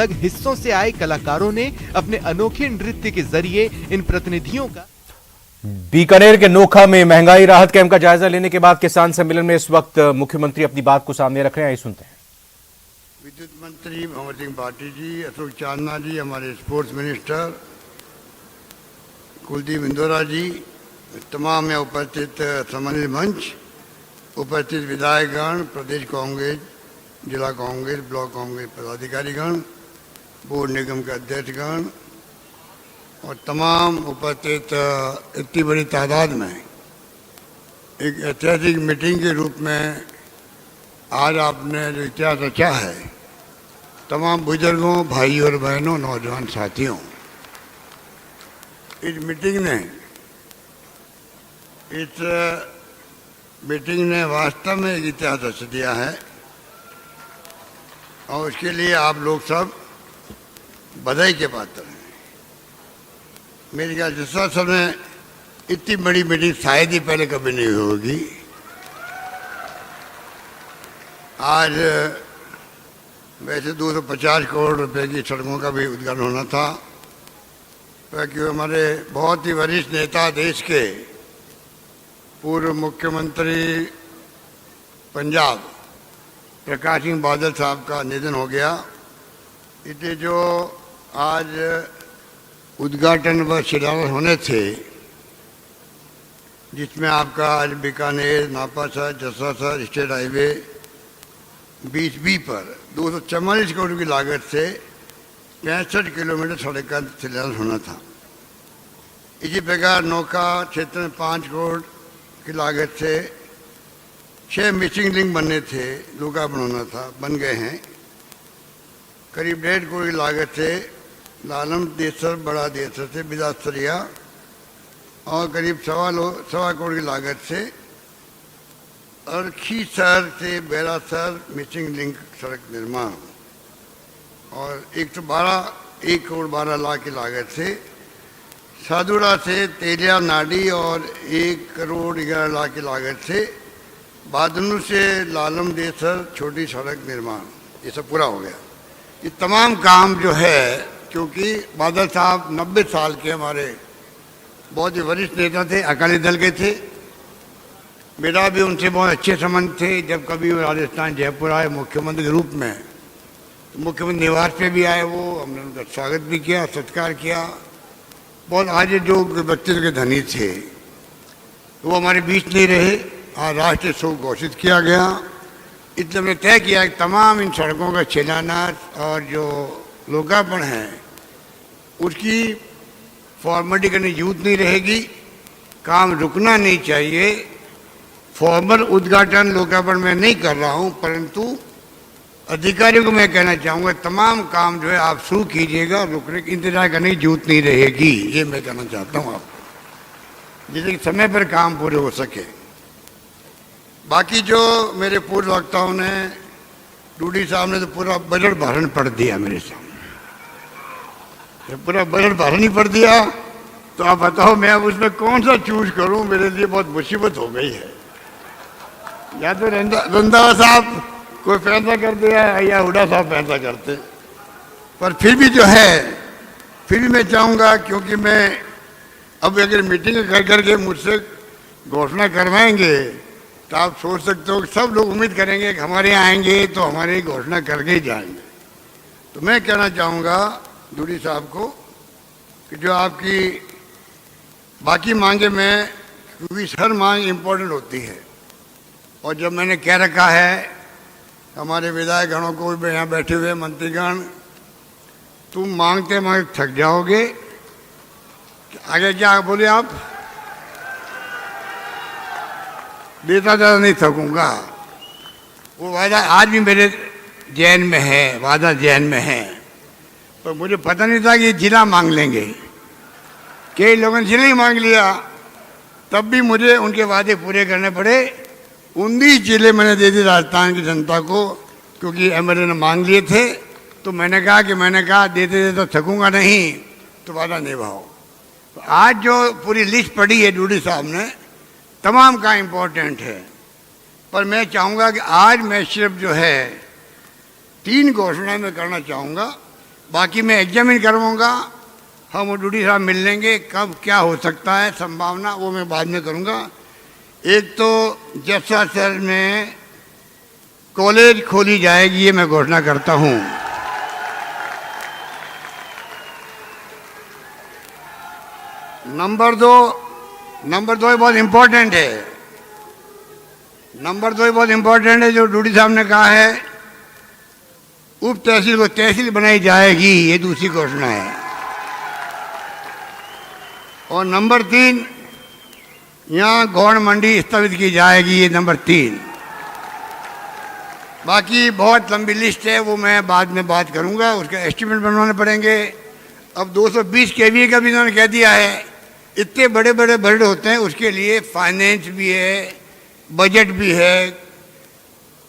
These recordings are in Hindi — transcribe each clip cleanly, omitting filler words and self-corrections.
अलग हिस्सों से आए कलाकारों ने अपने अनोखे नृत्य के जरिए इन प्रतिनिधियों का। बीकानेर के नोखा में महंगाई राहत कैंप का जायजा लेने के बाद किसान सम्मेलन में इस वक्त मुख्यमंत्री अपनी बात को सामने रख रहे हैं। सुनते हैं। विद्युत मंत्री भंवर सिंह भाटी जी, अशोक चांदना जी, हमारे स्पोर्ट्स मिनिस्टर कुलदीप इंदौरा जी, तमाम यहाँ उपस्थित सम्मानित मंच, उपस्थित विधायकगण, प्रदेश कांग्रेस, जिला कांग्रेस, ब्लॉक कांग्रेस पदाधिकारीगण, बोर्ड निगम के अध्यक्षगण और तमाम उपस्थित इतनी बड़ी तादाद में एक ऐतिहासिक मीटिंग के रूप में आज आपने जो इतिहास रचा है, तमाम बुजुर्गों, भाइयों और बहनों, नौजवान साथियों, इस मीटिंग ने वास्तव में एक इतिहास रच दिया है और उसके लिए आप लोग सब बधाई के पात्र हैं। मेरे ख्याल जिस समय इतनी बड़ी मीटिंग शायद ही पहले कभी नहीं होगी। आज वैसे 250 करोड़ रुपए की सड़कों का भी उद्घाटन होना था, क्योंकि हमारे बहुत ही वरिष्ठ नेता, देश के पूर्व मुख्यमंत्री पंजाब प्रकाश सिंह बादल साहब का निधन हो गया। इसलिए जो आज उद्घाटन व शिलान्यास होने थे, जिसमें आपका आज Bikaner, Napasar, Jasasar state highway 20B पर 244 करोड़ की लागत से 65 किलोमीटर सड़क का शिलान्यास होना था। इसी प्रकार नौका क्षेत्र में 5 करोड़ की लागत से 6 मिसिंग लिंक बनने थे, लोकार्पण होना था, बन गए हैं। करीब 1.5 करोड़ की लागत से लालम देसर, बड़ा देसर से बिदासरिया और करीब 1.25 करोड़ की लागत से अरखीसर से बैरासर मिसिंग लिंक सड़क निर्माण और 1 करोड़ 12 लाख की लागत से साधुरा से तेलिया नाडी और 1 करोड़ 11 लाख की लागत से बादनू से लालम देसर छोटी सड़क निर्माण, ये सब पूरा हो गया। ये तमाम काम जो है, क्योंकि बादल साहब 90 साल के हमारे बहुत ही वरिष्ठ नेता थे, अकाली दल के थे। मेरा भी उनसे बहुत अच्छे संबंध थे। जब कभी वो राजस्थान जयपुर आए मुख्यमंत्री के रूप में, तो मुख्यमंत्री निवास पे भी आए, वो हमने उनका स्वागत भी किया, सत्कार किया। बहुत आज जो व्यक्तित्व के धनी थे वो हमारे बीच नहीं रहे। आज राष्ट्रीय शोक घोषित किया गया। इसलिए हमने तय किया कि तमाम इन सड़कों का शिलान्यास और जो लोकार्पण है उसकी फॉर्मेलिटी करने की जरूरत नहीं रहेगी, काम रुकना नहीं चाहिए। फॉर्मल उद्घाटन लोकार्पण मैं नहीं कर रहा हूं, परंतु अधिकारियों को मैं कहना चाहूँगा तमाम काम जो है आप शुरू कीजिएगा, रुकने की इंतजार करने की जरूरत नहीं रहेगी। ये मैं कहना चाहता हूँ आपको, जिससे समय पर काम पूरे हो सके। बाकी जो मेरे पूर्व वक्ताओं ने, डूडी साहब ने तो पूरा बजट भाषण पढ़ दिया मेरे सामने, पूरा बजट भाषण ही पढ़ दिया। तो आप बताओ मैं अब उसमें कौन सा चूज करूं, मेरे लिए बहुत मुसीबत हो गई है। या तो रंधावा साहब कोई फैसला कर दिया या हुड्डा साहब फैसला करते, पर फिर भी जो है, फिर भी मैं चाहूँगा, क्योंकि मैं अब अगर मीटिंग कर करके मुझसे घोषणा करवाएंगे तो आप सोच सकते हो कि सब लोग उम्मीद करेंगे कि हमारे यहाँ आएंगे तो हमारी घोषणा करके ही जाएंगे। तो मैं कहना चाहूँगा डूडी साहब को कि जो आपकी बाकी मांगे में, क्योंकि हर मांग इम्पोर्टेंट होती है, और जब मैंने कह रखा है हमारे विधायकगणों को भी यहाँ बैठे हुए मंत्रीगण, तुम मांगते मांगते थक जाओगे। आगे क्या बोले आप? देता ज़्यादा नहीं थकूंगा। वो वादा आज भी मेरे जहन में है, वादा जहन में है, पर मुझे पता नहीं था कि जिला मांग लेंगे। कई लोगों ने जिला ही मांग लिया, तब भी मुझे उनके वादे पूरे करने पड़े। 19 जिले मैंने दे दी राजस्थान की जनता को, क्योंकि एमएलए ने मांग लिए थे। तो मैंने कहा देते देते थकूंगा नहीं, तो वादा निभाओ। तो आज जो पूरी लिस्ट पड़ी है डूडी साहब ने, तमाम का इम्पोर्टेंट है, पर मैं चाहूँगा कि आज मैं सिर्फ जो है 3 घोषणाएं मैं करना चाहूँगा। बाकी मैं एग्जामिन करवाऊँगा, हम डूडी साहब मिल लेंगे, कब क्या हो सकता है संभावना वो मैं बाद में करूँगा। एक तो जस्सा शहर में कॉलेज खोली जाएगी, ये मैं घोषणा करता हूँ। नंबर दो बहुत इम्पोर्टेंट है। जो डूडी साहब ने कहा है उप तहसील को तहसील बनाई जाएगी, ये दूसरी घोषणा है। और नंबर 3, यहाँ गौड़ मंडी स्थगित की जाएगी, ये नंबर 3। बाकी बहुत लंबी लिस्ट है, वो मैं बाद में बात करूँगा, उसका एस्टिमेट बनवाने पड़ेंगे। अब 220 केवीए का भी इन्होंने कह दिया है। इतने बड़े बड़े बजट होते हैं, उसके लिए फाइनेंस भी है, बजट भी है,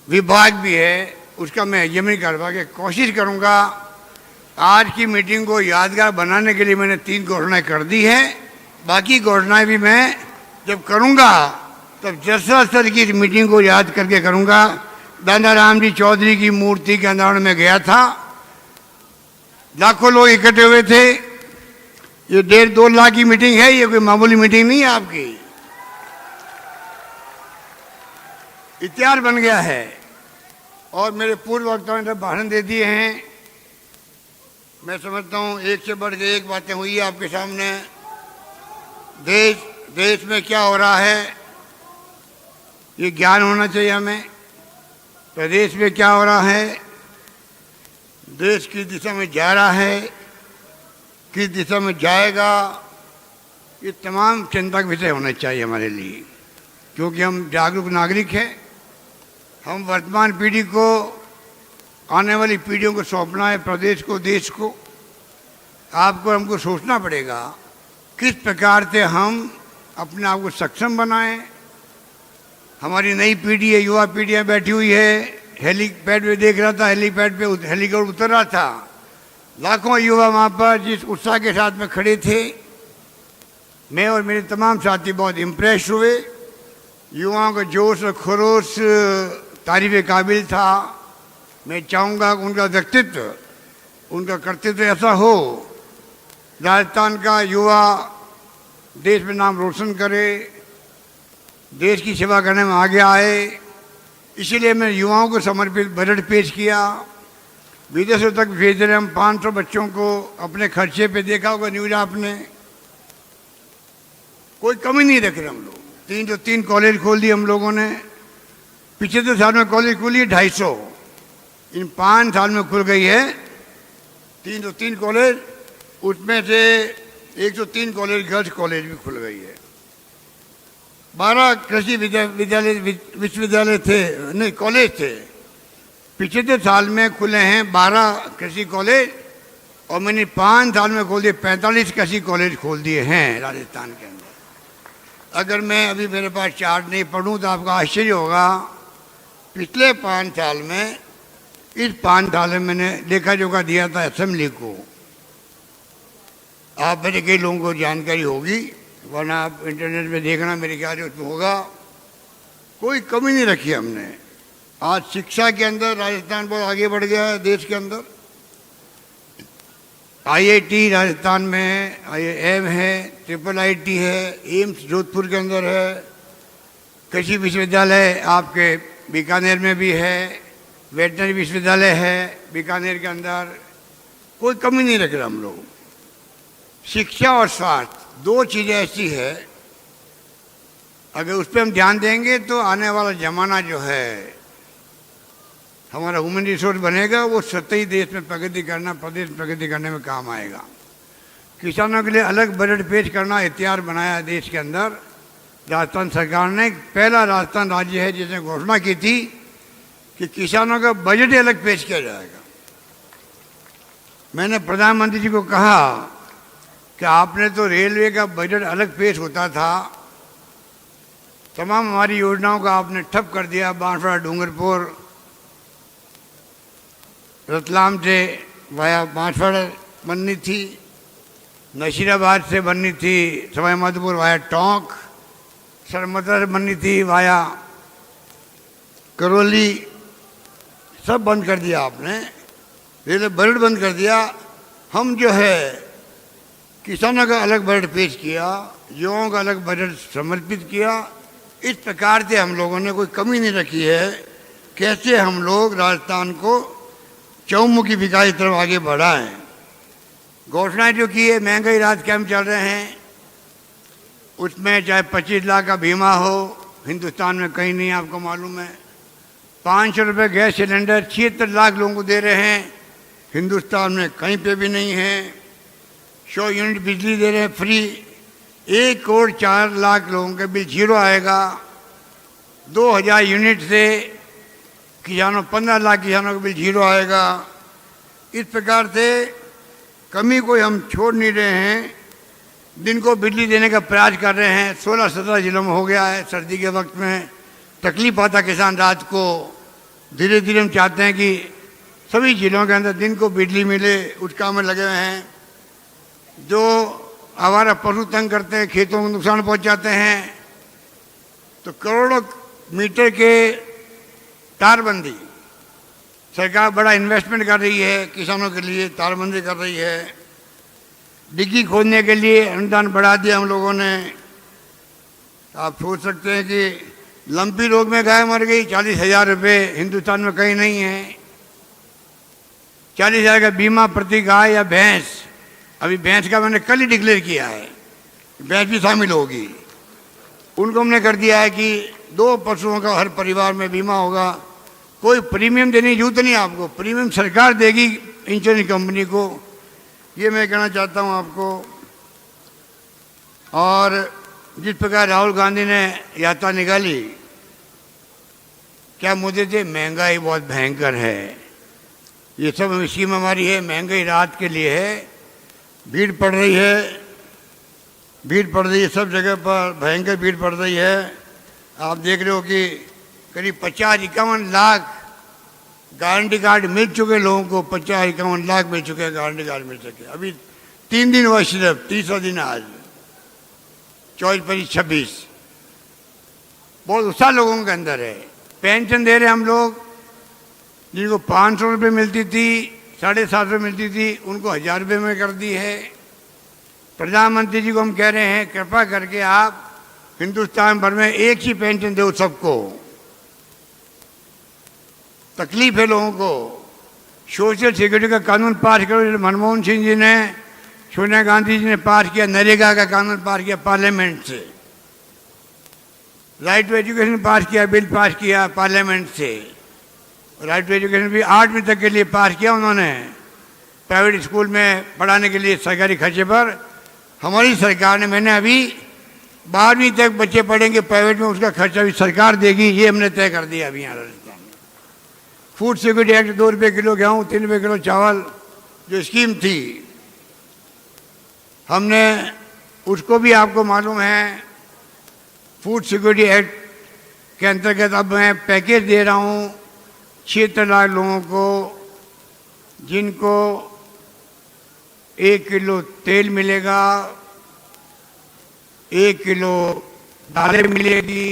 विभाग भी है, उसका मैं एग्जामिन करवा के कोशिश करूँगा। आज की मीटिंग को यादगार बनाने के लिए मैंने 3 घोषणाएं कर दी है। बाकी घोषणाएं भी मैं जब करूँगा तब जस्सा स्तर की मीटिंग को याद करके करूँगा। दादा राम जी चौधरी की मूर्ति के अनावरण में गया था, लाखों लोग इकट्ठे हुए थे। ये 1.5-2 लाख की मीटिंग है, ये कोई मामूली मीटिंग नहीं है आपकी। इतिहास बन गया है। और मेरे पूर्व वक्ताओं ने भाषण दे दिए हैं। मैं समझता हूँ एक से बढ़ के एक बातें हुई है आपके सामने। देश में क्या हो रहा है ये ज्ञान होना चाहिए हमें। प्रदेश में क्या हो रहा है, देश किस दिशा में जा रहा है, किस दिशा में जाएगा, ये तमाम चिंता का विषय होना चाहिए हमारे लिए, क्योंकि हम जागरूक नागरिक हैं। हम वर्तमान पीढ़ी को, आने वाली पीढ़ियों को सौंपना है प्रदेश को, देश को। आपको हमको सोचना पड़ेगा किस प्रकार से हम अपने आप को सक्षम बनाएं। हमारी नई पीढ़ी है, युवा पीढ़ियाँ बैठी हुई है। हेलीपैड पे देख रहा था, हेलीपैड पे हेलीकॉप्टर उतर रहा था, लाखों युवा वहाँ पर जिस उत्साह के साथ में खड़े थे, मैं और मेरे तमाम साथी बहुत इम्प्रेस हुए। युवाओं का जोश और खरोश तारीफ़ काबिल था। मैं चाहूँगा कि उनका व्यक्तित्व, उनका कर्तव्य ऐसा हो, राजस्थान का युवा देश में नाम रोशन करे, देश की सेवा करने में आगे आए। इसीलिए मैं युवाओं को समर्पित बजट पेश किया। विदेशों तक भेज रहे हम 500 बच्चों को अपने खर्चे पे। देखा होगा न्यूज आपने, कोई कमी नहीं रख रहे हम लोग। 3 कॉलेज खोल दिए हम लोगों ने। पिछले साल में कॉलेज खुली 250, इन 5 साल में खुल गई है 303 कॉलेज। उसमें से 103 कॉलेज गर्ल्स कॉलेज भी खुल गई है। 12 कृषि विश्वविद्यालय थे, नहीं कॉलेज थे। पिछले साल में खुले हैं 12 कृषि कॉलेज, और मैंने 5 साल में खोल दिए 45 कृषि कॉलेज खोल दिए हैं राजस्थान के अंदर। अगर मैं अभी मेरे पास चार्ट नहीं पढ़ूं तो आपका आश्चर्य होगा। पिछले 5 साल में, इस 5 साल में मैंने लेखा जोखा दिया था असेंबली को। आप मेरे कई लोगों को जानकारी होगी, वरना आप इंटरनेट में देखना, मेरे ख्याल उसमें होगा। कोई कमी नहीं रखी हमने। आज शिक्षा के अंदर राजस्थान बहुत आगे बढ़ गया है देश के अंदर। IIT राजस्थान में है, IIM है, IIIT है, एम्स जोधपुर के अंदर है, कृषि विश्वविद्यालय आपके बीकानेर में भी है, वेटनरी विश्वविद्यालय है बीकानेर के अंदर। कोई कमी नहीं रख रहे हम लोग। शिक्षा और स्वास्थ्य 2 चीज़ें ऐसी है, अगर उस पर हम ध्यान देंगे तो आने वाला ज़माना जो है हमारा ह्यूमन रिसोर्स बनेगा, वो सतही देश में प्रगति करना, प्रदेश में प्रगति करने में काम आएगा। किसानों के लिए अलग बजट पेश करना इख्तियार बनाया है देश के अंदर। राजस्थान सरकार ने पहला राजस्थान राज्य है जिसने घोषणा की थी कि किसानों का बजट अलग पेश किया जाएगा। मैंने प्रधानमंत्री जी को कहा कि आपने तो रेलवे का बजट अलग पेश होता था, तमाम हमारी योजनाओं का आपने ठप कर दिया। बांसवाड़ा डूंगरपुर रतलाम से वाया बांसवाड़ा बननी थी, नशीराबाद से बननी थी सवाई माधोपुर वाया टोंक, सरमता से बननी थी वाया करौली, सब बंद कर दिया आपने। रेलवे बजट बंद कर दिया। हम जो है किसानों का अलग बजट पेश किया, युवाओं का अलग बजट समर्पित किया। इस प्रकार से हम लोगों ने कोई कमी नहीं रखी है कैसे हम लोग राजस्थान को चौमुखी विकास की तरफ आगे बढ़ाएं। घोषणाएं जो की है, महंगाई राहत कैंप चल रहे हैं, उसमें चाहे 25 लाख का बीमा हो, हिंदुस्तान में कहीं नहीं, आपको मालूम है। 500 रुपये गैस सिलेंडर 76 लाख लोगों को दे रहे हैं, हिंदुस्तान में कहीं पे भी नहीं है। 100 यूनिट बिजली दे रहे हैं फ्री, 1 करोड़ 4 लाख लोगों के बिल जीरो आएगा। 2000 यूनिट से किसानों 15 लाख किसानों का बिल जीरो आएगा। इस प्रकार से कमी कोई हम छोड़ नहीं रहे हैं, दिन को बिजली देने का प्रयास कर रहे हैं। 16-17 जिलों में हो गया है। सर्दी के वक्त में तकलीफ आता किसान रात को, धीरे धीरे हम चाहते हैं कि सभी जिलों के अंदर दिन को बिजली मिले, उस काम में लगे हुए हैं। जो आवारा पशु तंग करते हैं, खेतों को नुकसान पहुंचाते हैं, तो करोड़ों मीटर के तारबंदी सरकार बड़ा इन्वेस्टमेंट कर रही है, किसानों के लिए तारबंदी कर रही है। डिग्गी खोदने के लिए अनुदान बढ़ा दिया हम लोगों ने। आप सोच सकते हैं कि लंपी रोग में गाय मर गई, 40,000 रुपये, हिंदुस्तान में कहीं नहीं है। 40,000 का बीमा प्रति गाय या भैंस, अभी भैंस का मैंने कल ही डिक्लेयर किया है, भैंस भी शामिल होगी। उनको हमने कर दिया है कि 2 पशुओं का हर परिवार में बीमा होगा। कोई प्रीमियम देने की जरूरत नहीं आपको, प्रीमियम सरकार देगी इंश्योरेंस कंपनी को। ये मैं कहना चाहता हूँ आपको। और जिस प्रकार राहुल गांधी ने यात्रा निकाली, क्या मुद्दे थे? महंगाई बहुत भयंकर है, ये सब स्कीम हमारी है, महंगाई राहत के लिए है। भीड़ पड़ रही है, भीड़ पड़ रही है, सब जगह पर भयंकर भीड़ पड़ रही है। आप देख रहे हो कि करीब 50-51 लाख गारंटी कार्ड मिल चुके लोगों को, 50-51 लाख मिल चुके हैं गारंटी कार्ड मिल चुके। अभी 3 दिन हुआ, सिर्फ 30वां दिन आज, 24-25-26। बहुत उत्साह लोगों के अंदर है। पेंशन दे रहे हम लोग, जिनको 500 रुपये मिलती थी, 750 मिलती थी, उनको 1000 रुपये में कर दी है। प्रधानमंत्री जी को हम कह रहे हैं, कृपा करके आप हिंदुस्तान भर में एक ही पेंशन दो सबको। तकलीफ है लोगों को। सोशल सिक्योरिटी का कानून पास करो, मनमोहन सिंह जी ने, सोनिया गांधी जी ने पास किया। नरेगा का कानून पास किया पार्लियामेंट से। राइट टू एजुकेशन पास किया, बिल पास किया पार्लियामेंट से। राइट टू एजुकेशन भी 8वीं तक के लिए पास किया उन्होंने, प्राइवेट स्कूल में पढ़ाने के लिए सरकारी खर्चे पर। हमारी सरकार ने, मैंने अभी 12वीं तक बच्चे पढ़ेंगे प्राइवेट में, उसका खर्चा भी सरकार देगी, ये हमने तय कर दिया अभी यहाँ राजस्थान में। फूड सिक्योरिटी एक्ट, 2 रुपये किलो गेहूँ, 3 रुपये किलो चावल जो स्कीम थी, हमने उसको भी, आपको मालूम है, फूड सिक्योरिटी एक्ट के अंतर्गत अब मैं पैकेज दे रहा हूँ 76 लाख लोगों को, जिनको 1 किलो तेल मिलेगा, 1 किलो दालें मिलेगी,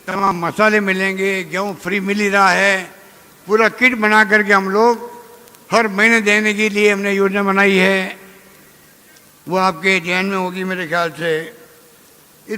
तमाम मसाले मिलेंगे, गेहूँ फ्री मिल ही रहा है। पूरा किट बना करके हम लोग हर महीने देने के लिए हमने योजना बनाई है। वो आपके ध्यान में होगी मेरे ख्याल से।